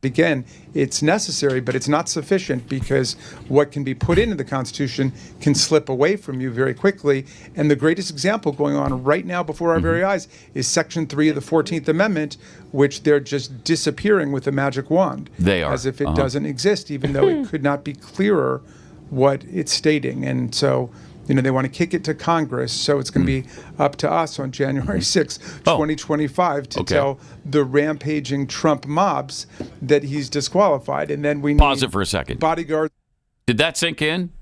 Again, it's necessary, but it's not sufficient because what can be put into the Constitution can slip away from you very quickly. And the greatest example going on right now before our very eyes is Section 3 of the 14th Amendment, which they're just disappearing with a magic wand. They are. As if it doesn't exist, even though it could not be clearer what it's stating. And so, they want to kick it to Congress, so it's going to be up to us on January 6, 2025, to tell the rampaging Trump mobs that he's disqualified. And then we Pause it for a second. Bodyguards. Did that sink in?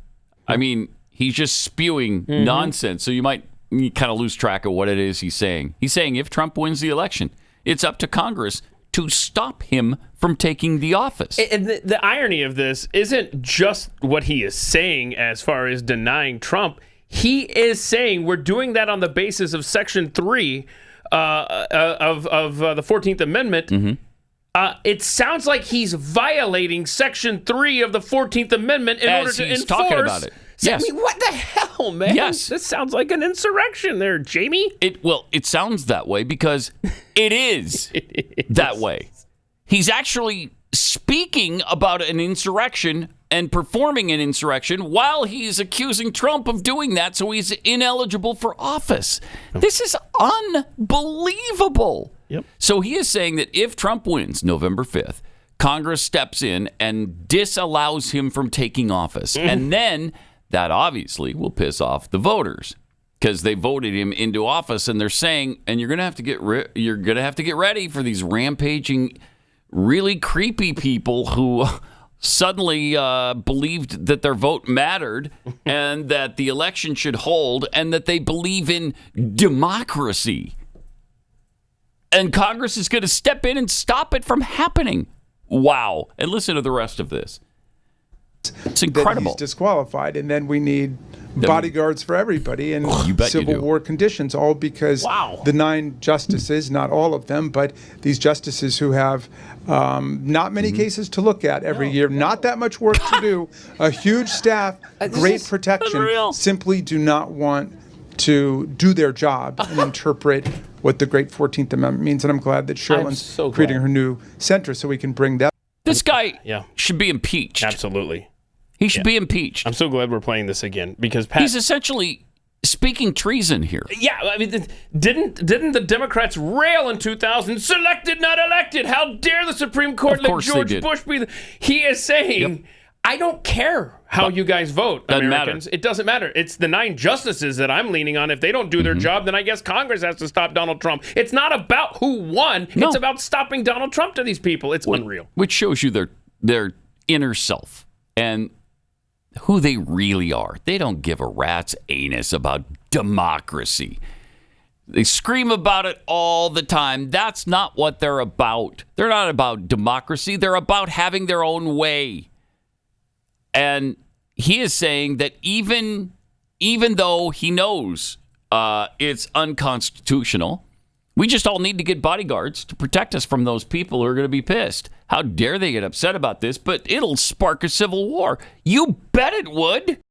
I mean, he's just spewing nonsense, so you kind of lose track of what it is he's saying. He's saying if Trump wins the election, it's up to Congress to stop him from taking the office. And the irony of this isn't just what he is saying as far as denying Trump. He is saying we're doing that on the basis of Section 3 of the 14th Amendment. It sounds like he's violating Section 3 of the 14th Amendment in order to enforce. Talking about it. Yes. I mean, what the hell, man? Yes. This sounds like an insurrection there, Jamie. It sounds that way because it is that way. He's actually speaking about an insurrection and performing an insurrection while he's accusing Trump of doing that, so he's ineligible for office. This is unbelievable. Yep. So he is saying that if Trump wins November 5th, Congress steps in and disallows him from taking office. And then that obviously will piss off the voters because they voted him into office, and they're saying, and you're going to have to get ready for these rampaging, really creepy people who suddenly believed that their vote mattered and that the election should hold and that they believe in democracy. And Congress is going to step in and stop it from happening. Wow. And listen to the rest of this. It's incredible. That he's disqualified, and then we need bodyguards for everybody in Civil War conditions, all because the 9 justices, not all of them, but these justices who have not many cases to look at every year, not that much work to do, a huge staff, great protection, unreal. Simply do not want to do their job and interpret what the great 14th Amendment means. And I'm glad that Sherilyn's creating her new center so we can bring that. This guy should be impeached. Absolutely. He should be impeached. I'm so glad we're playing this again because he's essentially speaking treason here. Yeah, I mean, didn't the Democrats rail in 2000? Selected, not elected. How dare the Supreme Court let George Bush be? He is saying, I don't care how you guys vote, Americans. It doesn't matter. It's the 9 justices that I'm leaning on. If they don't do their job, then I guess Congress has to stop Donald Trump. It's not about who won. No. It's about stopping Donald Trump to these people. It's unreal. Which shows you their inner self and who they really are. They don't give a rat's anus about democracy. They scream about it all the time. That's not what they're about. They're not about democracy. They're about having their own way. And he is saying that even though he knows it's unconstitutional, we just all need to get bodyguards to protect us from those people who are going to be pissed. How dare they get upset about this? But it'll spark a civil war. You bet it would.